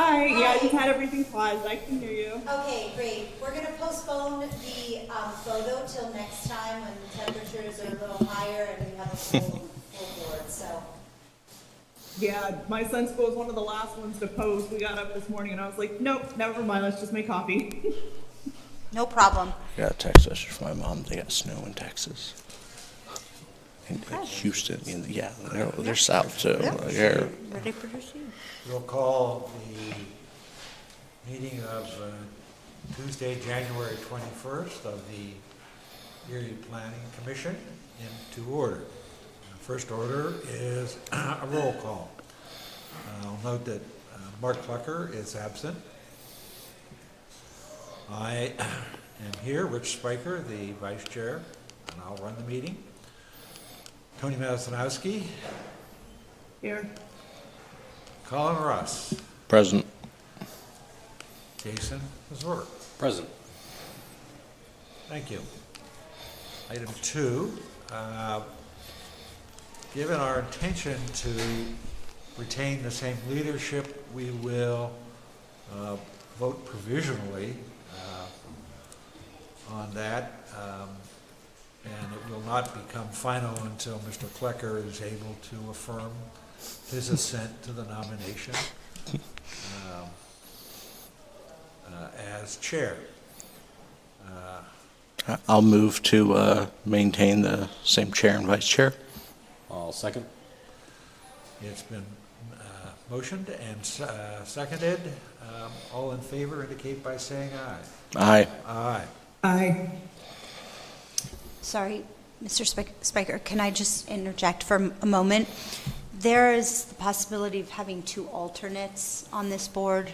Hi, yeah, I just had everything paused. I can hear you. Okay, great. We're gonna postpone the photo till next time when temperatures are a little higher and we have a full board, so. Yeah, my son's school was one of the last ones to post. We got up this morning and I was like, nope, never mind, let's just make coffee. No problem. I got a text message from my mom. They got snow in Texas. In Houston. Yeah, they're south, so they're Ready for proceed. We'll call the meeting of Tuesday, January 21st of the Erie Planning Commission into order. The first order is a roll call. I'll note that Mark Clucker is absent. I am here, Rich Spiker, the vice chair, and I'll run the meeting. Tony Malinowski, Here. Colin Russ, present. Jason Mazur. Present. Thank you. Item 2, given our intention to retain the same leadership, we will vote provisionally on that, and it will not become final until Mr. Klecker is able to affirm his assent to the nomination as chair. I'll move to maintain the same chair and vice chair. I'll second. It's been motioned and seconded. All in favor indicate by saying aye. Aye. Aye. Aye. Sorry, Mr. Spiker, can I just interject for a moment? There is the possibility of having 2 alternates on this board.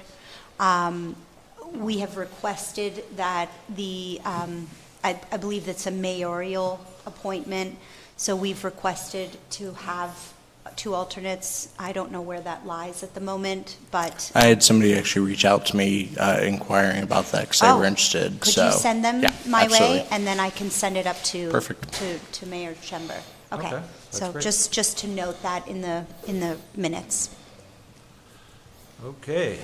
We have requested that I believe that's a mayoral appointment, so we've requested to have 2 alternates. I don't know where that lies at the moment, but. I had somebody actually reach out to me inquiring about that because they were interested. Could so, you send them yeah, my absolutely. way, and then I can send it up to Perfect. to Mayor Chember. Okay, Okay, that's so great. just to note that in the minutes. Okay.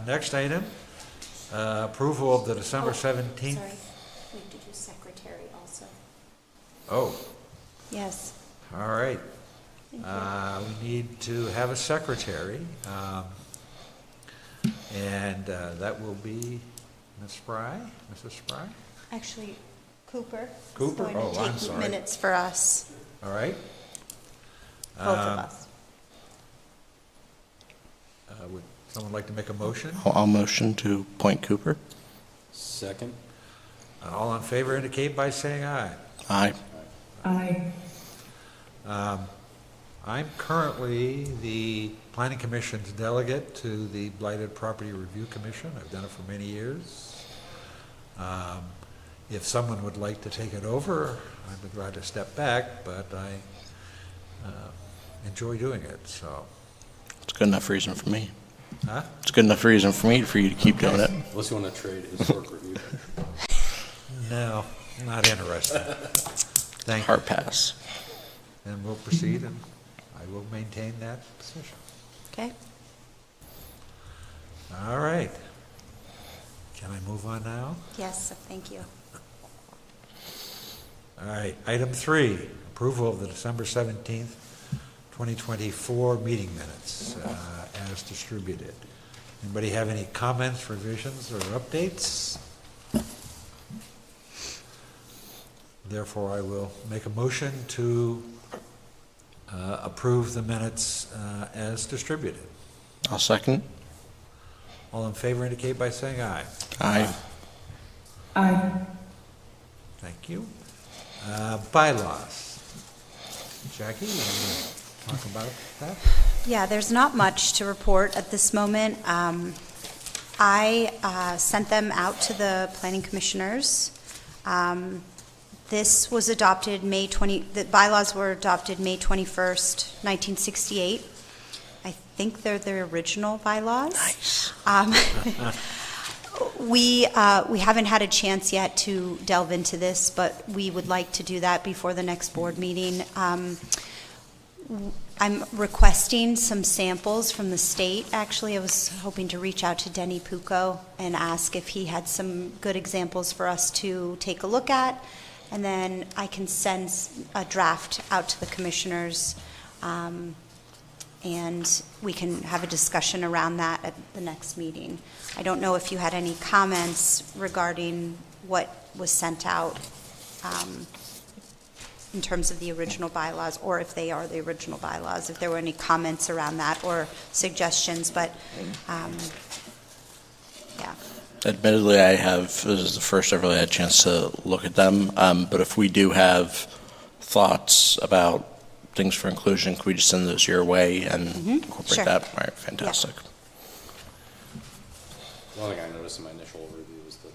Next item, approval of the December 17th. Sorry, we have to do secretary also. Oh, Yes. all right. Thank you. We need to have a secretary, and that will be Ms. Spry, Mrs. Spry. Actually, Cooper. Cooper? Is going Oh, to I'm take sorry. minutes for us, All right. both of us. Would someone like to make a motion? I'll motion to appoint Cooper. Second. All in favor indicate by saying aye. Aye. Aye. I'm currently the Planning Commission's delegate to the Blighted Property Review Commission. I've done it for many years. If someone would like to take it over, I'd be glad to step back, but I enjoy doing it, so. It's a good enough reason for me. Huh? It's a good enough reason for me for you to keep doing it. Unless you want to trade historic review. No, not interested. Thank you. Hard pass. And we'll proceed, and I will maintain that position. Okay. All right. Can I move on now? Yes, thank you. All right, item 3, approval of the December 17th, 2024 meeting minutes as distributed. Anybody have any comments, revisions, or updates? Therefore, I will make a motion to approve the minutes as distributed. I'll second. All in favor indicate by saying aye. Aye. Aye. Thank you. Bylaws. Jackie, you want to talk about that? Yeah, there's not much to report at this moment. I sent them out to the planning commissioners. This was adopted the bylaws were adopted May 21st, 1968. I think they're the original bylaws. Nice. We haven't had a chance yet to delve into this, but we would like to do that before the next board meeting. I'm requesting some samples from the state. Actually, I was hoping to reach out to Denny Pucco and ask if he had some good examples for us to take a look at. And then I can send a draft out to the commissioners, and we can have a discussion around that at the next meeting. I don't know if you had any comments regarding what was sent out in terms of the original bylaws, or if they are the original bylaws, if there were any comments around that or suggestions, but, yeah. Admittedly, this is the first I've really had a chance to look at them, but if we do have thoughts about things for inclusion, can we just send those your way and incorporate Sure. that? All right, fantastic. The only thing I noticed in my initial overview was that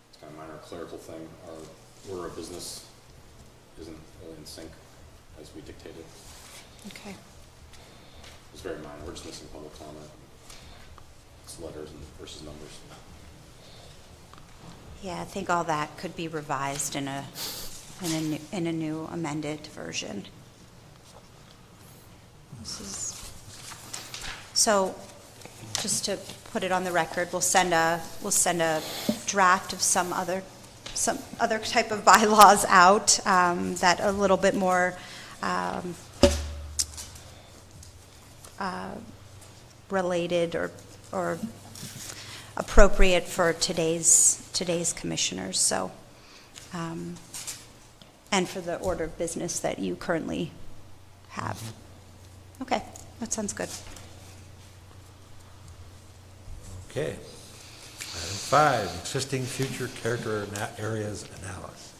it's kind of minor clerical thing. Our order of business isn't really in sync as we dictated. Okay. It's very minor. We're just missing public comment. It's letters and versus numbers. Yeah, I think all that could be revised in a new amended version. So, just to put it on the record, we'll send a draft of some other type of bylaws out that a little bit more related or appropriate for today's commissioners. So, and for the order of business that you currently have. Okay, that sounds good. Okay. Item 5, existing future character areas analysis.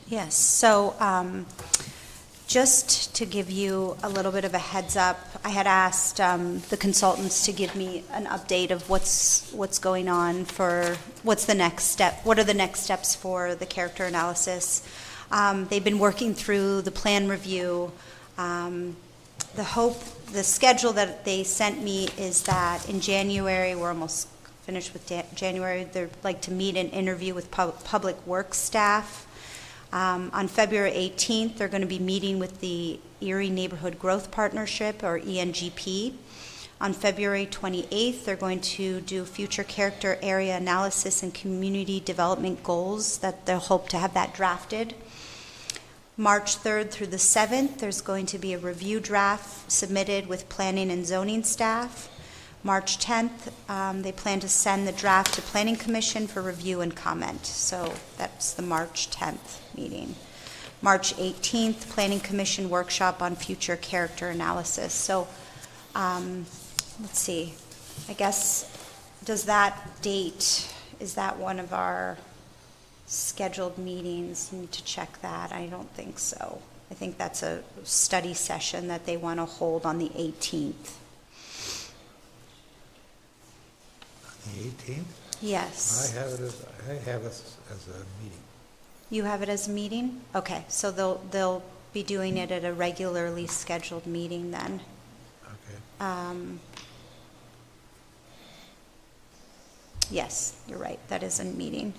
Yes, so just to give you a little bit of a heads up, I had asked the consultants to give me an update of what's going on for, what's the next step, what are the next steps for the character analysis. They've been working through the plan review. The schedule that they sent me is that in January, we're almost finished with January, they'd like to meet and interview with public works staff. On February 18th, they're going to be meeting with the Erie Neighborhood Growth Partnership, or ENGP. On February 28th, they're going to do future character area analysis and community development goals that they'll hope to have that drafted. March 3rd through the 7th, there's going to be a review draft submitted with planning and zoning staff. March 10th, they plan to send the draft to Planning Commission for review and comment. So that's the March 10th meeting. March 18th, Planning Commission workshop on future character analysis. So let's see, I guess, does that date, is that one of our scheduled meetings? Need to check that. I don't think so. I think that's a study session that they want to hold on the 18th. The 18th? Yes. I have it as a meeting. You have it as a meeting? Okay, so they'll be doing it at a regularly scheduled meeting then. Okay. Yes, you're right. That is a meeting.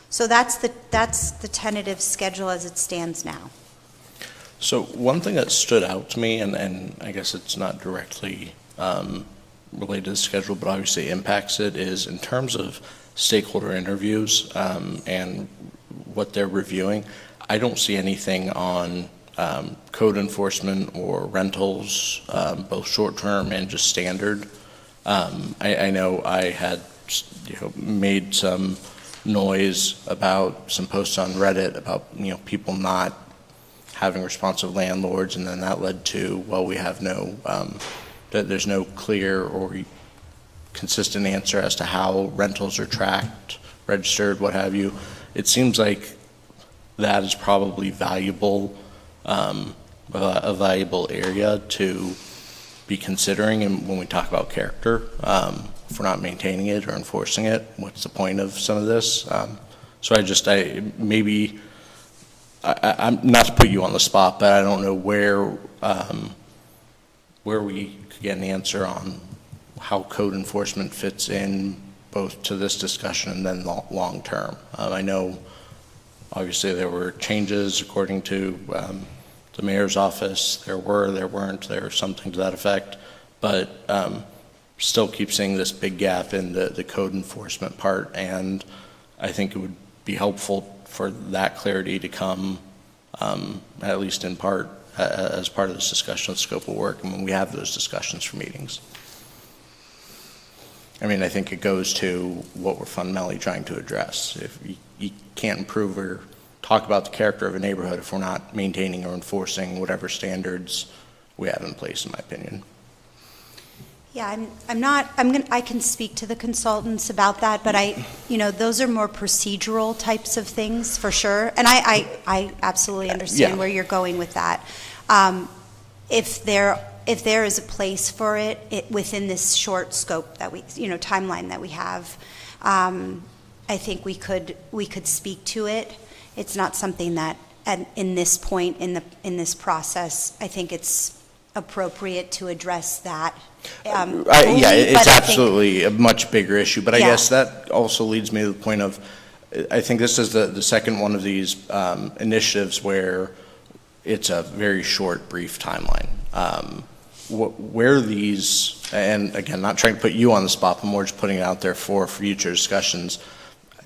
So that's the tentative schedule as it stands now. So one thing that stood out to me, and I guess it's not directly related to the schedule, but obviously impacts it, is in terms of stakeholder interviews and what they're reviewing. I don't see anything on code enforcement or rentals, both short-term and just standard. I know I had made some noise about some posts on Reddit about people not having responsive landlords, and then that led to, well, we have there's no clear or consistent answer as to how rentals are tracked, registered, what have you. It seems like that is probably valuable, a valuable area to be considering. And when we talk about character, if we're not maintaining it or enforcing it, what's the point of some of this? So I'm not to put you on the spot, but I don't know where we could get an answer on how code enforcement fits in both to this discussion and then long term. I know obviously there were changes according to the mayor's office, there weren't, there's something to that effect, but still keep seeing this big gap in the code enforcement part, and I think it would be helpful for that clarity to come, at least in part, as part of this discussion of scope of work, and when we have those discussions for meetings. I mean, I think it goes to what we're fundamentally trying to address. If you can't improve or talk about the character of a neighborhood if we're not maintaining or enforcing whatever standards we have in place, in my opinion. Yeah, I can speak to the consultants about that, but those are more procedural types of things for sure. And I absolutely understand where you're going with that. If there is a place for it within this short scope that timeline that we have, I think we could speak to it. It's not something that in this point in this process, I think it's appropriate to address that. It's absolutely a much bigger issue, but I guess that also leads me to the point of, I think this is the second one of these initiatives where it's a very short, brief timeline. Where these, and again, not trying to put you on the spot, but more just putting it out there for future discussions,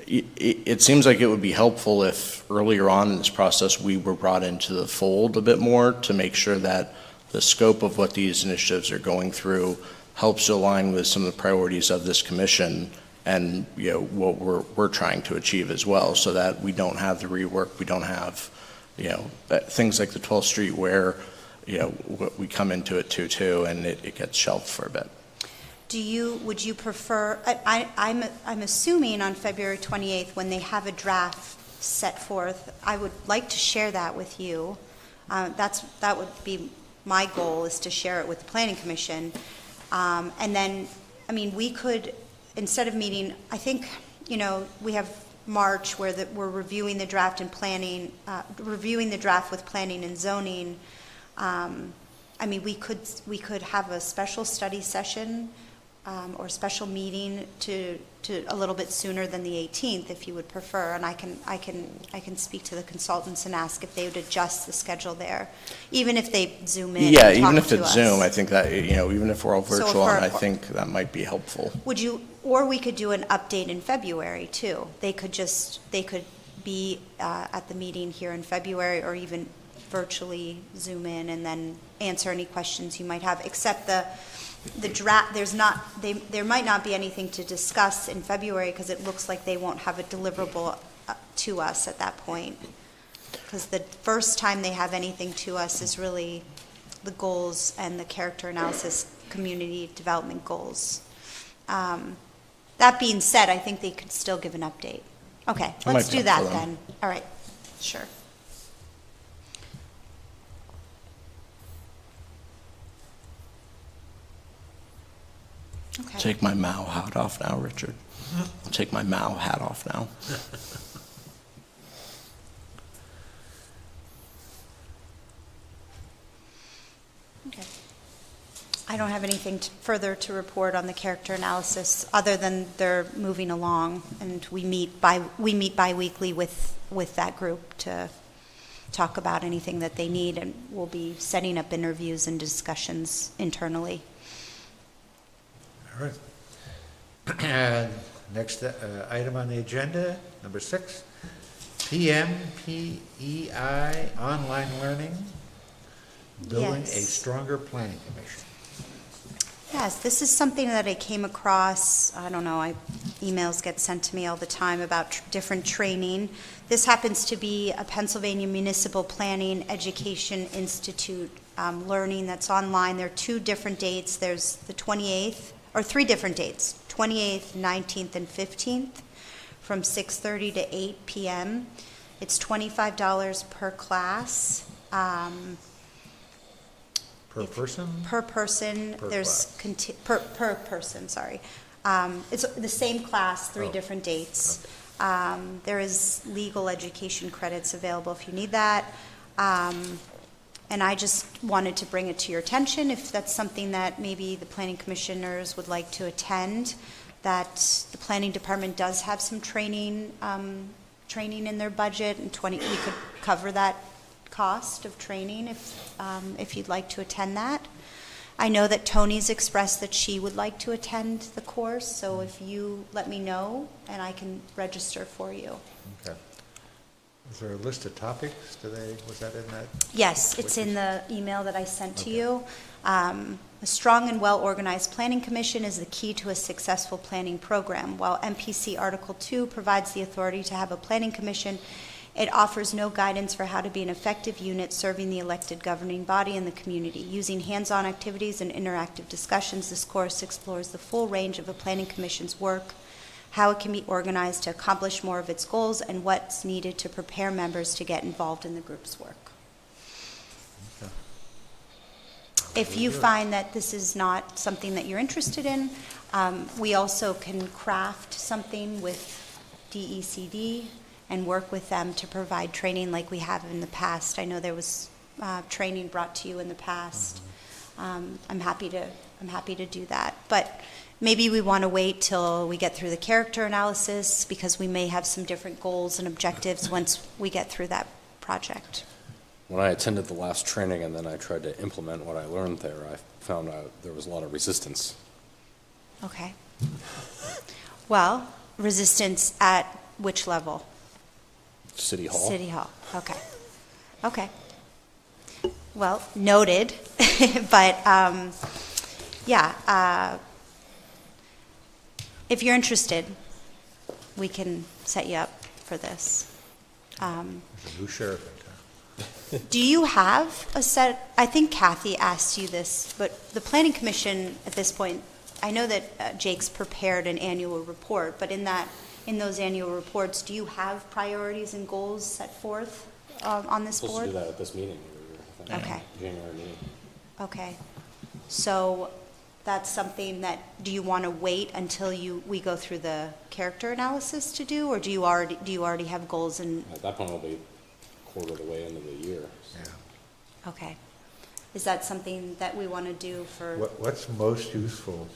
it seems like it would be helpful if earlier on in this process we were brought into the fold a bit more to make sure that the scope of what these initiatives are going through helps to align with some of the priorities of this commission and what we're trying to achieve as well, so that we don't have the rework, we don't have things like the 12th Street where we come into it too and it gets shelved for a bit. Would you prefer, I'm assuming on February 28th when they have a draft set forth, I would like to share that with you. That would be my goal, is to share it with the Planning Commission. And then, we could, instead of meeting, I think, we have March where we're reviewing the draft and planning, reviewing the draft with planning and zoning. We could have a special study session or special meeting to a little bit sooner than the 18th, if you would prefer, and I can speak to the consultants and ask if they would adjust the schedule there, even if they Zoom in. Yeah, and even talk if to it's us. Zoom, I think that even if we're all So virtual, I think that might be helpful. Or we could do an update in February too. They could be at the meeting here in February, or even virtually Zoom in and then answer any questions you might have, except the draft, there might not be anything to discuss in February because it looks like they won't have a deliverable to us at that point. Because the first time they have anything to us is really the goals and the character analysis, community development goals. That being said, I think they could still give an update. Okay, let's do that then. All right, sure. Okay. Take my Mao hat off now, Richard. I'll take my Mao hat off now. Okay. I don't have anything further to report on the character analysis, other than they're moving along, and we meet bi-weekly with that group to talk about anything that they need, and we'll be setting up interviews and discussions internally. All right. And next item on the agenda, number 6, PMPEI online learning, building a stronger planning commission. Yes, this is something that I came across, I don't know, emails get sent to me all the time about different training. This happens to be a Pennsylvania Municipal Planning Education Institute learning that's online. There are 2 different dates. There's the 28th, or 3 different dates, 28th, 19th, and 15th, from 6:30 to 8 p.m. It's $25 per class. Per person? Per person. Per There's per person, sorry. It's the same class, 3 different dates. Okay. There is legal education credits available if you need that. And I just wanted to bring it to your attention if that's something that maybe the planning commissioners would like to attend, that the planning department does have some training in their budget, and we could cover cost of training if you'd like to attend that. I know that Tony's expressed that she would like to attend the course, so if you let me know, and I can register for you. Okay. Is there a list of topics? Was that in that? Yes, it's in the email that I sent to you. A strong and well-organized planning commission is the key to a successful planning program. While MPC Article 2 provides the authority to have a planning commission, it offers no guidance for how to be an effective unit serving the elected governing body and the community. Using hands-on activities and interactive discussions, this course explores the full range of a planning commission's work, how it can be organized to accomplish more of its goals, and what's needed to prepare members to get involved in the group's work. Okay. If you find that this is not something that you're interested in, we also can craft something with DECD and work with them to provide training like we have in the past. I know there was training brought to you in the past. I'm happy to do that. But maybe we want to wait till we get through the character analysis, because we may have some different goals and objectives once we get through that project. When I attended the last training and then I tried to implement what I learned there, I found out there was a lot of resistance. Okay. Well, resistance at which level? City Hall. City Hall, okay. Okay. Well, noted, but, yeah, if you're interested, we can set you up for this. There's a new sheriff in town. Do you have a set, I think Kathy asked you this, but the Planning Commission at this point, I know that Jake's prepared an annual report, but in those annual reports, do you have priorities and goals set forth on this Supposed board? to do that at this meeting, I think. Okay. January meeting. Okay. So that's something that, do you want to wait until we go through the character analysis to do, or do you already have goals and? At that point, it'll be a quarter of the way into the year. So. Yeah. Okay. Is that something that we want to do for? What's most useful?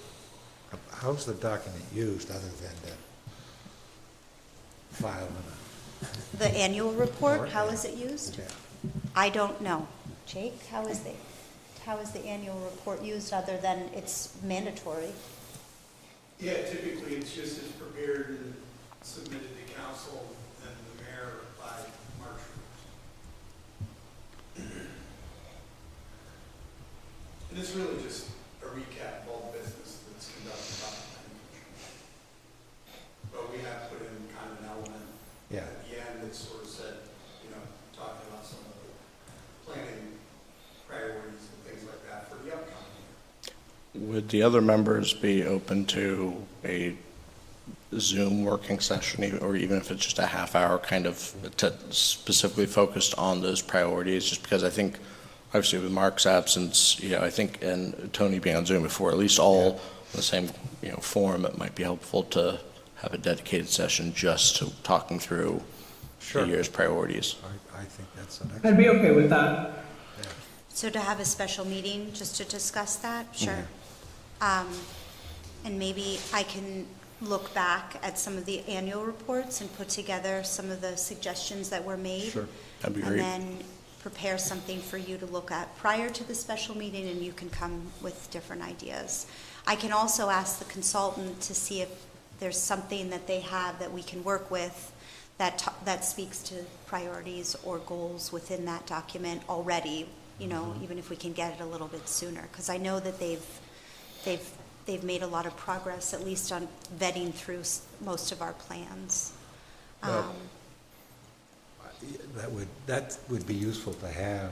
How's the document used other than the file in The annual report, how Yeah. is it used? Yeah. I don't know. Jake, how is the annual report used other than it's mandatory? Yeah, typically it's just as prepared and submitted to council and the mayor by March 1st. And it's really just a recap of all the business that's conducted by the planning commission. But we have put in kind of an element Yeah. at the end that sort of said, talking about some of the planning priorities and things like that for the upcoming year. Would the other members be open to a Zoom working session, or even if it's just a half hour, kind of specifically focused on those priorities? Just because I think, obviously with Mark's absence, I think, and Tony being on Zoom before, at least all in the same, forum, it might be helpful to have a dedicated session just to talking through Sure. the year's priorities. I think that's an I'd excellent. be okay with that. Yeah. So to have a special meeting just to discuss that? Sure. And maybe I can look back at some of the annual reports and put together some of the suggestions that were made. Sure. That'd be great. And then prepare something for you to look at prior to the special meeting, and you can come with different ideas. I can also ask the consultant to see if there's something that they have that we can work with that speaks to priorities or goals within that document already, even if we can get it a little bit sooner. Because I know that they've made a lot of progress, at least on vetting through most of our plans. Well, that would be useful to have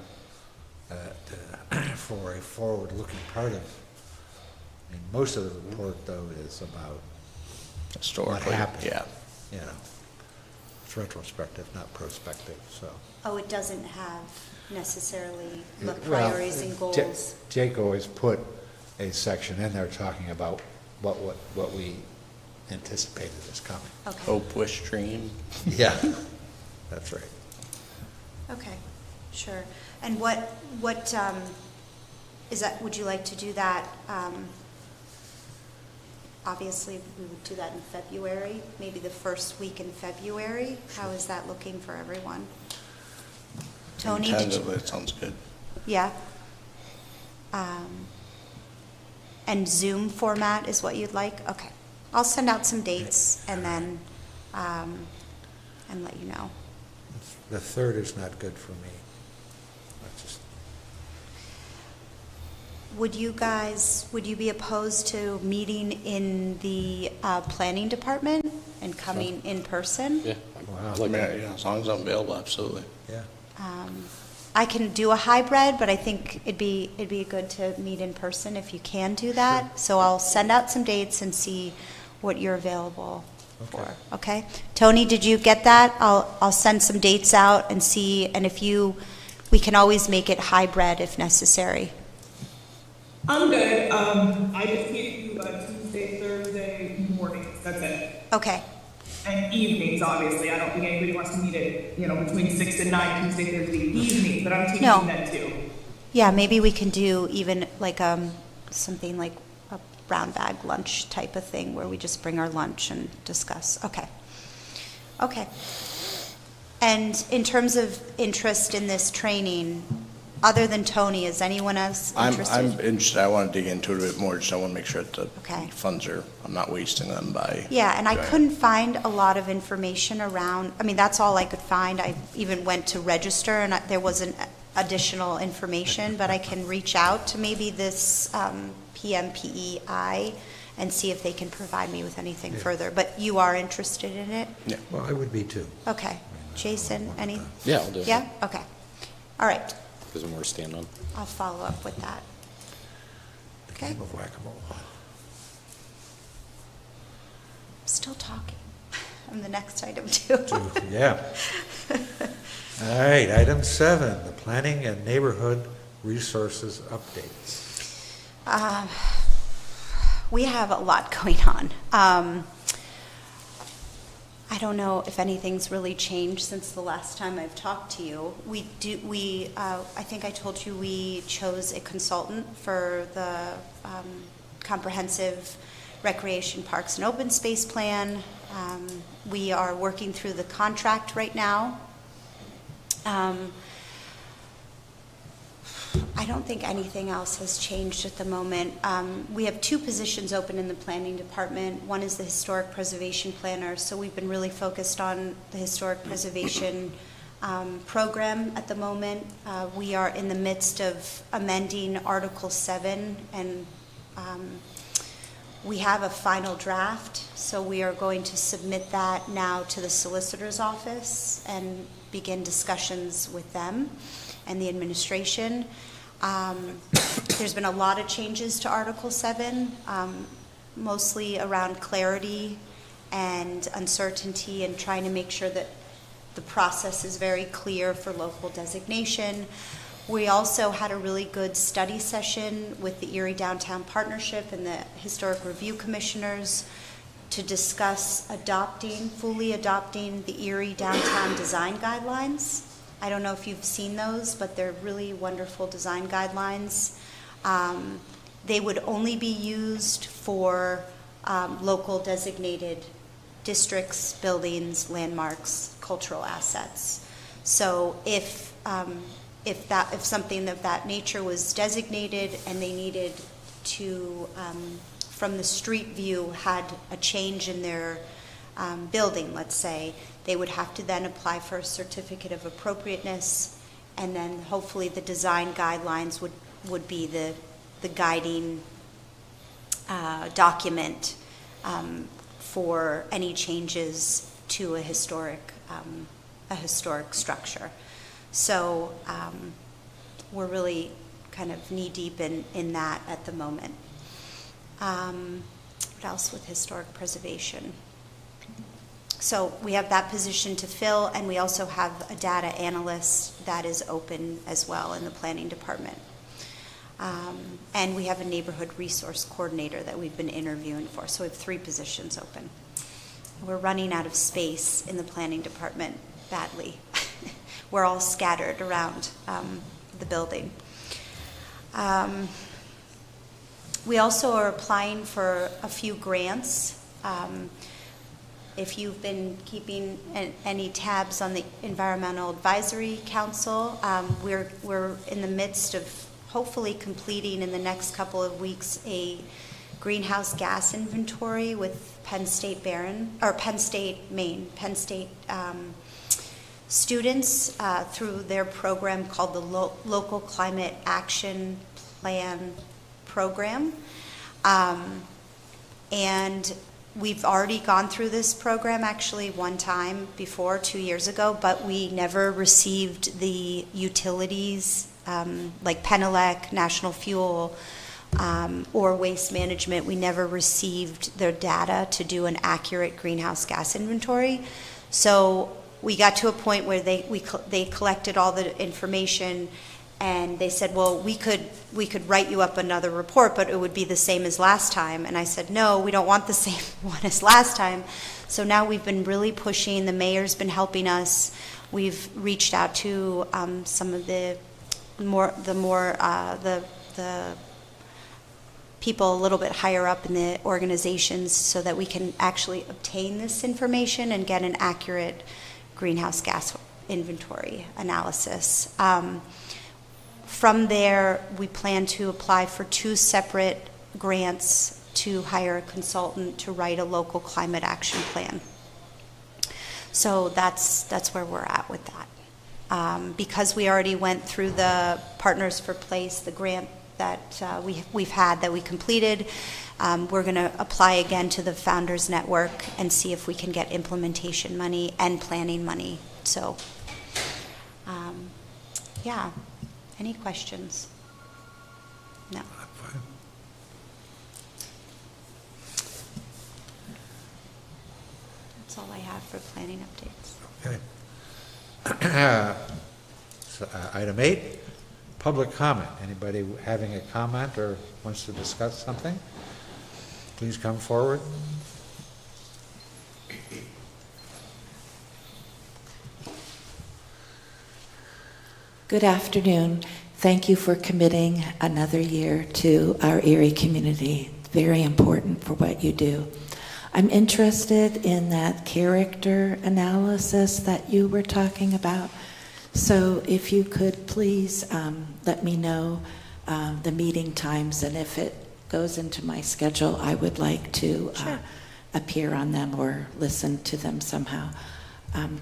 for a forward-looking part of. Most of the report, though, is about Historically, what happened. yeah. It's retrospective, not prospective. So. Oh, it doesn't have necessarily the Well, priorities and goals. Jake always put a section in there talking about what we anticipated is coming. Okay, Hope, wish, dream. Yeah, that's right. okay, sure. And what is that, would you like to do that? Obviously, we would do that in February, maybe the first week in February. How is that looking for everyone? Tony, did you? Tentatively, it sounds good. Yeah. And Zoom format is what you'd like? Okay. I'll send out some dates and then, and let you know. The 3rd is not good for me. That's just, Would you be opposed to meeting in the planning department and coming in person? Yeah. Wow. I'd like that. Yeah, as long as I'm available, absolutely. yeah. I can do a hybrid, but I think it'd be good to meet in person if you can do that. So I'll send out some dates and see what you're available for. Okay? Tony, did you get that? I'll send some dates out and see, and we can always make it hybrid if necessary. I'm good. I just can't do Tuesday, Thursday mornings. That's it. Okay. And evenings, obviously. I don't think anybody wants to meet at, between 6 and 9, Tuesday, Thursday evening, but I'm teaching No. that too. Yeah, maybe we can do even like something like a brown bag lunch type of thing where we just bring our lunch and discuss. Okay. Okay. And in terms of interest in this training, other than Tony, is anyone else interested? I'm interested. I want to dig into it a bit more, just I want to make sure that the Okay. funds I'm not wasting them by. Yeah, and I doing it. couldn't find a lot of information around, that's all I could find. I even went to register and there wasn't additional information, but I can reach out to maybe this PMPEI and see if they can provide me with anything further. But you are interested in it? Yeah. Well, I would be too. Okay. Jason, any? Yeah, I'll do it. Yeah? Okay. All right. Gives them more to stand on. I'll follow up with that. The Okay. game of whack-a-mole. Still talking. On the next item too. Yeah. All right, item 7, the planning and neighborhood resources updates. We have a lot going on. I don't know if anything's really changed since the last time I've talked to you. I think I told you we chose a consultant for the comprehensive recreation, parks, and open space plan. We are working through the contract right now. I don't think anything else has changed at the moment. We have 2 positions open in the planning department. One is the historic preservation planner, so we've been really focused on the historic preservation program at the moment. We are in the midst of amending Article 7, and we have a final draft, so we are going to submit that now to the solicitor's office and begin discussions with them and the administration. There's been a lot of changes to Article 7, mostly around clarity and uncertainty and trying to make sure that the process is very clear for local designation. We also had a really good study session with the Erie Downtown Partnership and the Historic Review Commissioners to discuss fully adopting the Erie Downtown Design Guidelines. I don't know if you've seen those, but they're really wonderful design guidelines. They would only be used for local designated districts, buildings, landmarks, cultural assets. So if something of that nature was designated and they needed to, from the street view, had a change in their building, let's say, they would have to then apply for a certificate of appropriateness, and then hopefully the design guidelines would be the guiding document for any changes to a historic structure. So we're really kind of knee-deep in that at the moment. What else with historic preservation? So we have that position to fill, and we also have a data analyst that is open as well in the planning department. And we have a neighborhood resource coordinator that we've been interviewing for. So we have 3 positions open. We're running out of space in the planning department badly. We're all scattered around the building. We also are applying for a few grants. if you've been keeping any tabs on the Environmental Advisory Council, we're in the midst of hopefully completing in the next couple of weeks a greenhouse gas inventory with Penn State Maine, Penn State students through their program called the Local Climate Action Plan Program. And we've already gone through this program actually one time before, 2 years ago, but we never received the utilities like Penelec, National Fuel, or Waste Management. We never received their data to do an accurate greenhouse gas inventory. So we got to a point where they collected all the information, and they said, well, we could write you up another report, but it would be the same as last time. And I said, no, we don't want the same one as last time. So now we've been really pushing. The mayor's been helping us. We've reached out to some of the people a little bit higher up in the organizations so that we can actually obtain this information and get an accurate greenhouse gas inventory analysis. From there, we plan to apply for 2 separate grants to hire a consultant to write a local climate action plan. So that's where we're at with that. Because we already went through the Partners for Place, the grant that we've had that we completed, we're going to apply again to the Founders Network and see if we can get implementation money and planning money. So, yeah. Any questions? No. That's all I have for planning updates. Okay. So, item 8, public comment. Anybody having a comment or wants to discuss something, please come forward. Good afternoon. Thank you for committing another year to our Erie community. Very important for what you do. I'm interested in that character analysis that you were talking about. So if you could please let me know the meeting times, and if it goes into my schedule, I would like to appear on them or listen to them somehow.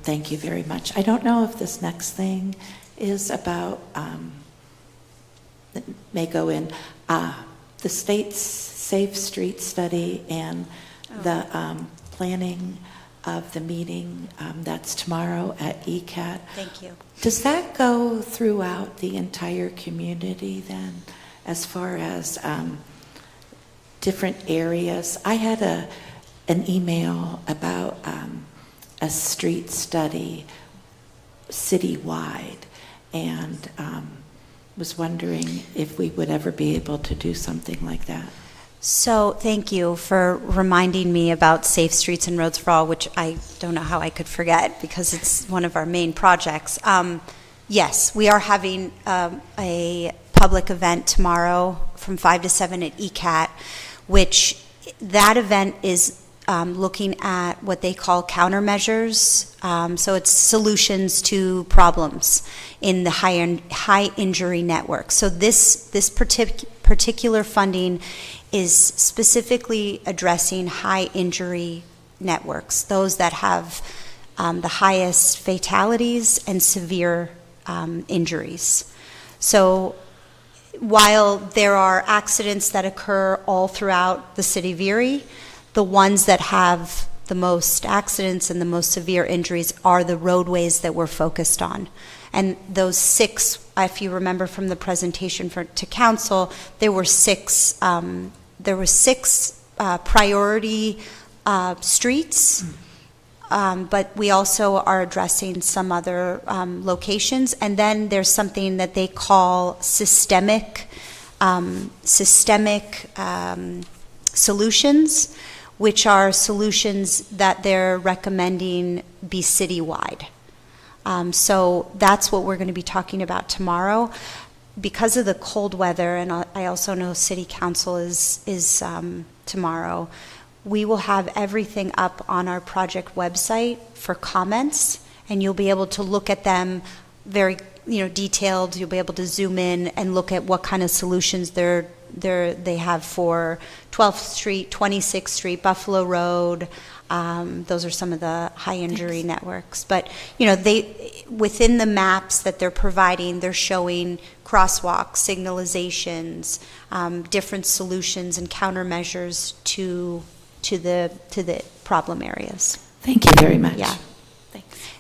Thank you very much. I don't know if this next thing is about, may go in, the state's Safe Street Study and the planning of the meeting that's tomorrow at ECAT. Thank you. Does that go throughout the entire community then, as far as different areas? I had an email about a street study citywide, and was wondering if we would ever be able to do something like that. So thank you for reminding me about Safe Streets and Roads for All, which I don't know how I could forget because it's one of our main projects. Yes, we are having a public event tomorrow from 5 to 7 at ECAT, which that event is looking at what they call countermeasures. So it's solutions to problems in the high injury network. So this particular funding is specifically addressing high injury networks, those that have the highest fatalities and severe injuries. So while there are accidents that occur all throughout the city of Erie, the ones that have the most accidents and the most severe injuries are the roadways that we're focused on. And those 6, if you remember from the presentation to council, there were 6 priority streets, but we also are addressing some other locations. And then there's something that they call systemic solutions, which are solutions that they're recommending be citywide. So that's what we're going to be talking about tomorrow. Because of the cold weather, and I also know City Council is tomorrow, we will have everything up on our project website for comments, and you'll be able to look at them very, detailed. You'll be able to zoom in and look at what kind of solutions they have for 12th Street, 26th Street, Buffalo Road. Those are some of the high injury networks. But, within the maps that they're providing, they're showing crosswalks, signalizations, different solutions and countermeasures to the problem areas. Thank you very much. Yeah.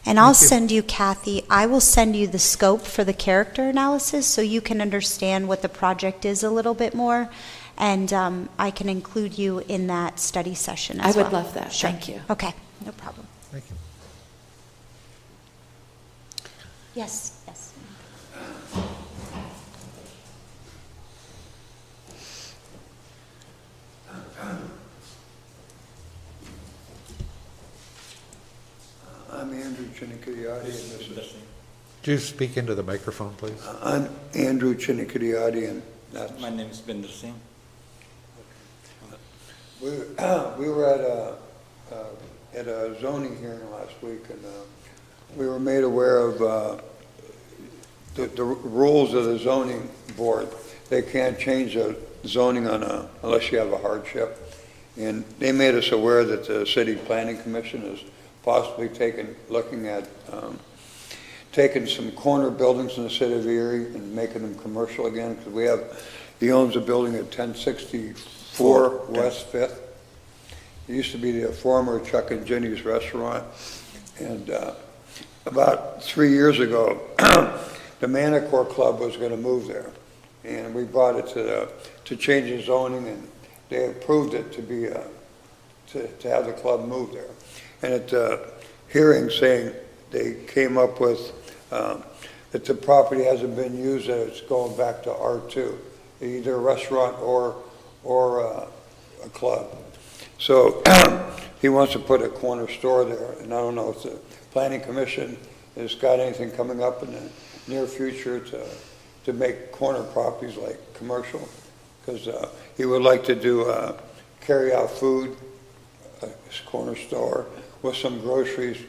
And I'll send you, Kathy, I will send you the scope for the character analysis so you can understand what the project is a little bit more. And I can include you in that study session as well. I would love that. Sure. Thank you. Okay, no problem. Thank you. Yes. I'm Andrew Chinicadiati, and this is... Could you speak into the microphone, please? I'm Andrew Chinicadiati, and that's... My name is Binder Singh. We were at a zoning hearing last week, and we were made aware of the rules of the zoning board. They can't change the zoning unless you have a hardship. And they made us aware that the city planning commission is possibly looking at taking some corner buildings in the city of Erie and making them commercial again, because he owns a building at 1064 West 5th. It used to be the former Chuck and Ginny's restaurant. And about 3 years ago, the Manicore Club was going to move there. And we brought it to change the zoning, and they approved it to have the club move there. And at the hearing saying they came up with that the property hasn't been used, that it's going back to R2, either a restaurant or a club. So he wants to put a corner store there, and I don't know if the Planning Commission has got anything coming up in the near future to make corner properties like commercial, because he would like to do carry out food, a corner store with some groceries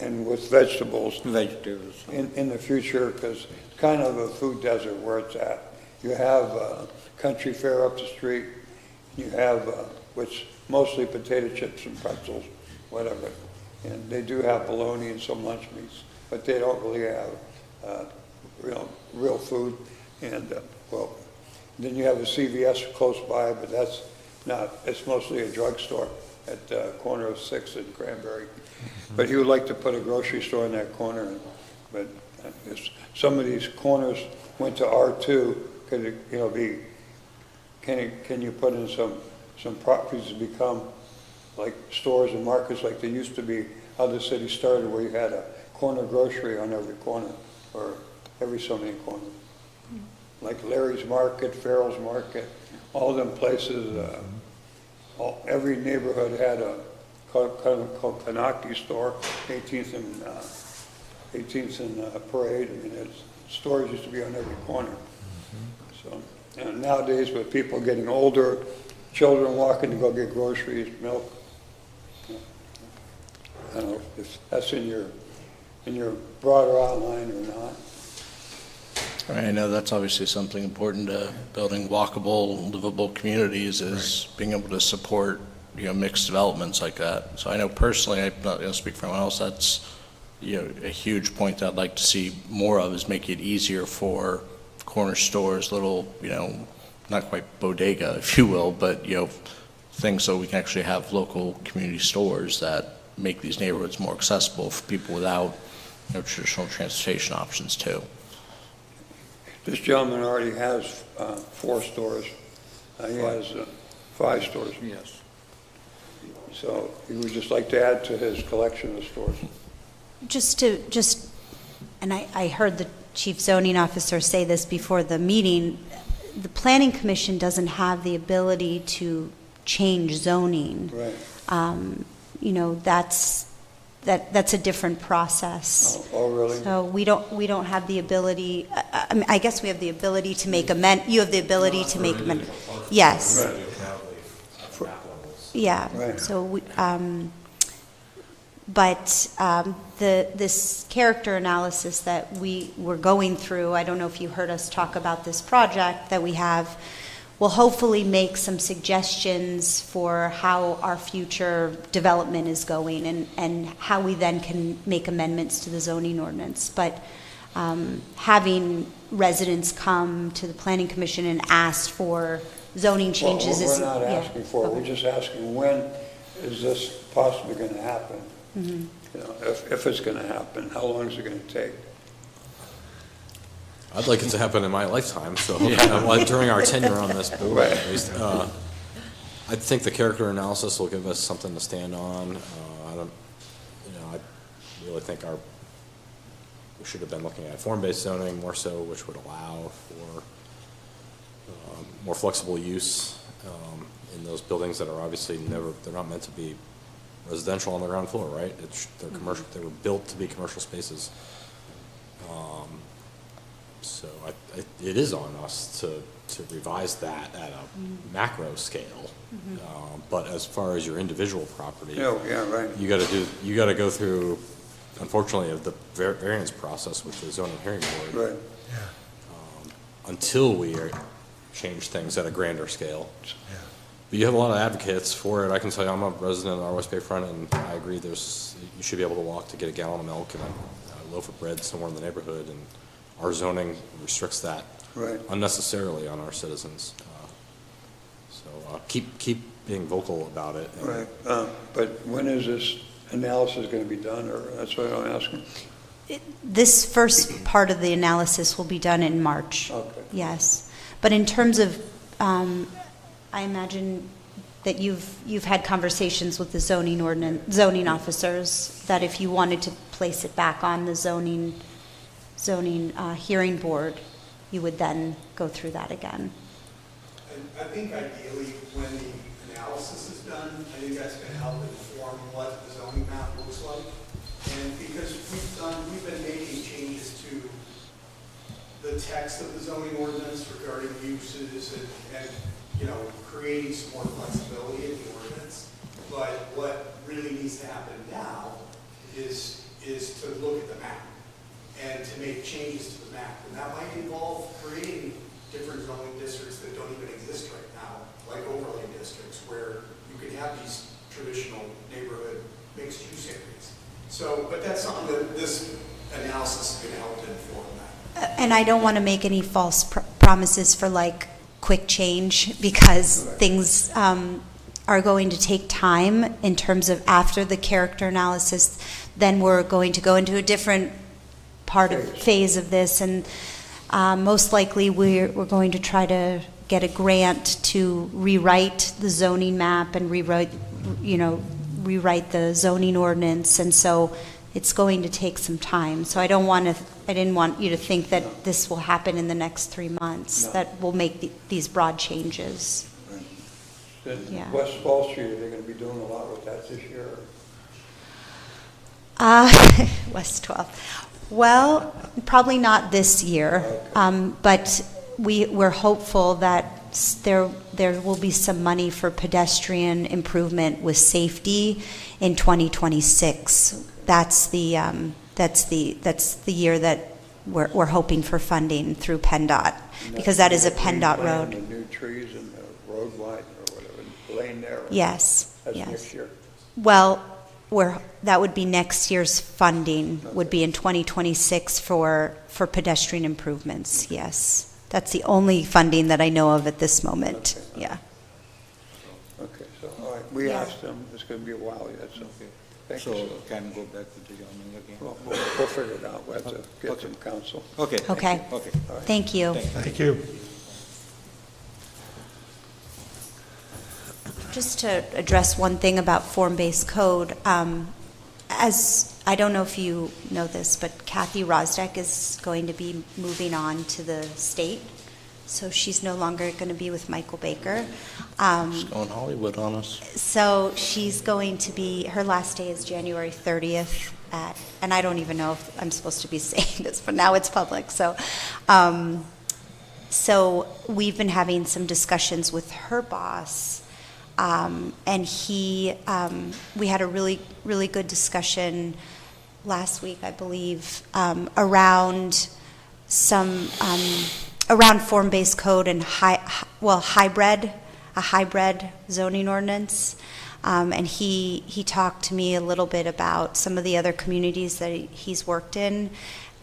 and with vegetables in the future, because it's kind of a food desert where it's at. You have Country Fair up the street. You have which mostly potato chips and pretzels, whatever. And they do have bologna and some lunch meats, but they don't really have real food. And then you have a CVS close by, but that's not. It's mostly a drugstore at the corner of 6th and Cranberry. But he would like to put a grocery store in that corner. But some of these corners went to R2. Could it, be? Can you put in some properties to become like stores and markets like they used to be? How the city started, where you had a corner grocery on every corner, or every so many corners, like Larry's Market, Farrell's Market, all them places. Every neighborhood had a called Kanaki store, 18th and Parade. I mean, stores used to be on every corner. So, and nowadays, with people getting older, children walking to go get groceries, milk. I don't know if that's in your broader outline or not. I know that's obviously something important to building walkable, livable communities is being able to support, mixed developments like that. So I know personally, I'm not going to speak for anyone else, that's, a huge point that I'd like to see more of is make it easier for corner stores, little, not quite bodega, if you will, but, things so we can actually have local community stores that make these neighborhoods more accessible for people without, traditional transportation options too. This gentleman already has 4 stores. He has 5 stores. Yes. So he would just like to add to his collection of stores. And I heard the chief zoning officer say this before the meeting, the planning commission doesn't have the ability to change zoning. Right. That's a different process. Oh, really? So we don't have the ability. I guess we have the ability to make you have the ability to make amendments. Yes. Right. Yeah, Right. so, this character analysis that we were going through, I don't know if you heard us talk about this project that we have, will hopefully make some suggestions for how our future development is going and how we then can make amendments to the zoning ordinance. But having residents come to the Planning Commission and ask for zoning changes Well, is... we're not yeah, asking for it, okay. we're just asking, when is this possibly going to happen? Mm-hmm. You know, if it's going to happen, how long is it going to take? I'd like it to happen in my lifetime, so during our tenure on this board, Right. at least. I think the character analysis will give us something to stand on. I really think we should have been looking at form-based zoning more so, which would allow for more flexible use in those buildings that are obviously they're not meant to be residential on the ground floor, right? They're commercial. They were built to be commercial spaces. So it is on us to revise that at a macro scale. But as far as your individual property, Oh, yeah, right. you got to go through, unfortunately, the variance process with the zoning hearing board. Right. Until we change things at a grander scale. But you have a lot of advocates for it. I can tell you, I'm a resident of our West Bay Front, and I agree you should be able to walk to get a gallon of milk and a loaf of bread somewhere in the neighborhood, and our zoning restricts that Right. unnecessarily on our citizens. So keep being vocal about it. Right, but when is this analysis going to be done, or that's what I'm asking? This first part of the analysis will be done in March. Okay. Yes. But in terms of, I imagine that you've had conversations with the zoning officers, that if you wanted to place it back on the zoning hearing board, you would then go through that again. I think ideally, when the analysis is done, I think that's going to help inform what the zoning map looks like. And because we've been making changes to the text of the zoning ordinance regarding uses and creating some more flexibility in the ordinance. But what really needs to happen now is to look at the map and to make changes to the map. And that might involve creating different zoning districts that don't even exist right now, like overlay districts, where you can have these traditional neighborhood mixed-use areas. So, but that's something that this analysis is going to help to inform that. And I don't want to make any false promises for quick change, because things are going to take time in terms of after the character analysis. Then we're going to go into a different phase of this, and most likely we're going to try to get a grant to rewrite the zoning map and rewrite the zoning ordinance, and so it's going to take some time. So I didn't want you to think that this will happen in the next 3 months. No. That will make these broad changes. Then Yeah. West Fall Street, are they going to be doing a lot with that this year? West 12th. Well, probably not this year, but we're hopeful that there will be some money for pedestrian improvement with safety in 2026. That's the year that we're hoping for funding through PennDOT, because that is a PennDOT road. The new trees and the road wide or whatever, lane there. Yes. That's Yes. next year. Well, that would be next year's funding, would be in 2026 for pedestrian improvements, yes. That's the only funding that I know of at this moment, Okay. yeah. Okay, so, all right, we Yeah. asked them, it's going to be a while yet, so. Thank So you. can go back to the zoning again? Well, we'll figure it out, we'll have to get some counsel. Okay. thank Okay. you. Okay. Thank you. Thank you. Just to address one thing about form-based code, as I don't know if you know this, but Kathy Rosdeck is going to be moving on to the state, so she's no longer going to be with Michael Baker. Just going Hollywood on us. So she's going to be, her last day is January 30th and I don't even know if I'm supposed to be saying this, but now it's public. So we've been having some discussions with her boss And we had a really, really good discussion last week, I believe, around around form-based code and a hybrid zoning ordinance. And he talked to me a little bit about some of the other communities that he's worked in,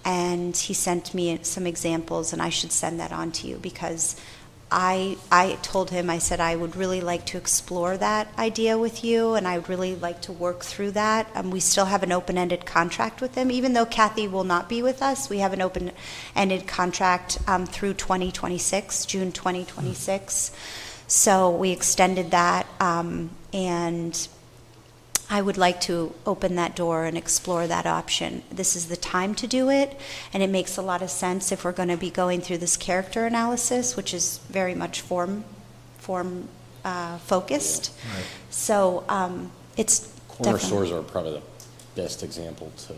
and he sent me some examples, and I should send that on to you, because I told him, I said, I would really like to explore that idea with you, and I would really like to work through that. We still have an open-ended contract with him. Even though Kathy will not be with us, we have an open-ended contract through 2026, June 2026. So we extended that, and I would like to open that door and explore that option. This is the time to do it, and it makes a lot of sense if we're going to be going through this character analysis, which is very much form focused. Right. So it's Corner definitely- stores are probably the best example to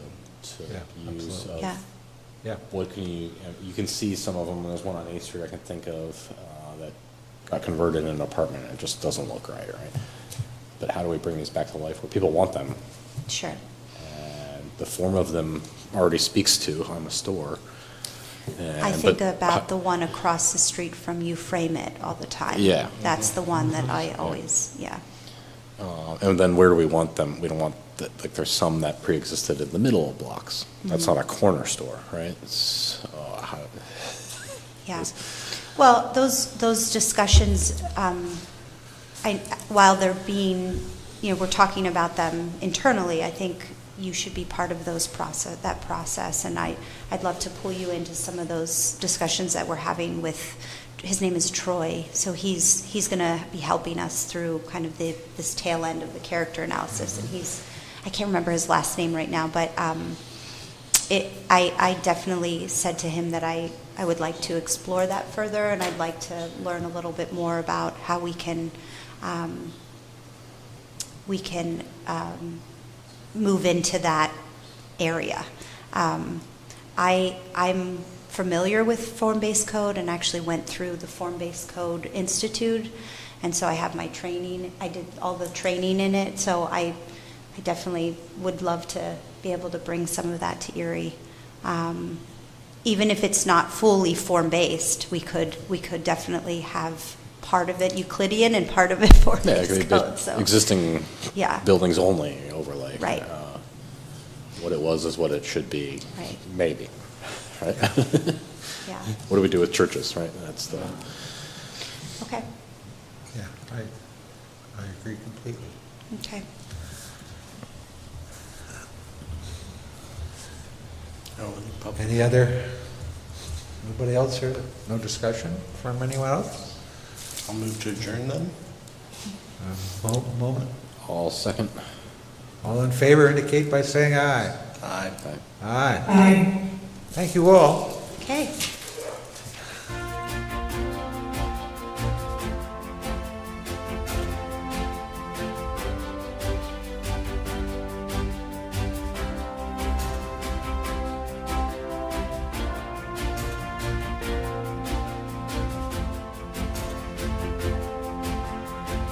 Yeah, use absolutely. of Yeah. Yeah. what can you can see some of them. There's one on 8th Street I can think of that got converted into an apartment, and it just doesn't look right? But how do we bring these back to life where people want them? Sure. And the form of them already speaks to on the store. I think about the one across the street from you, Frame It, all the time. Yeah. That's the one that I always, yeah. And then where do we want them? We don't want, like, there's some that pre-existed in the middle of blocks. That's not a corner store, right? Yeah. Well, those discussions, while they're being, we're talking about them internally, I think you should be part of that process, and I'd love to pull you into some of those discussions that we're having with, his name is Troy, so he's going to be helping us through kind of this tail end of the character analysis, and I can't remember his last name right now, but I definitely said to him that I would like to explore that further, and I'd like to learn a little bit more about how we can move into that area. I'm familiar with form-based code and actually went through the Form-Based Code Institute, and so I have my training. I did all the training in it, so I definitely would love to be able to bring some of that to Erie. Even if it's not fully form-based, we could definitely have part of it Euclidean and part of it form-based code. So. Existing Yeah. buildings only overlay. Right. What it was is what it should be. Right. Maybe. Right. Yeah. What do we do with churches? Right. That's the. Okay. Yeah, I agree completely. Okay. Anybody else here? No discussion from anyone else? I'll move to adjourn then. Moment. All second. All in favor indicate by saying aye. Aye. Aye. Thank you all. Okay.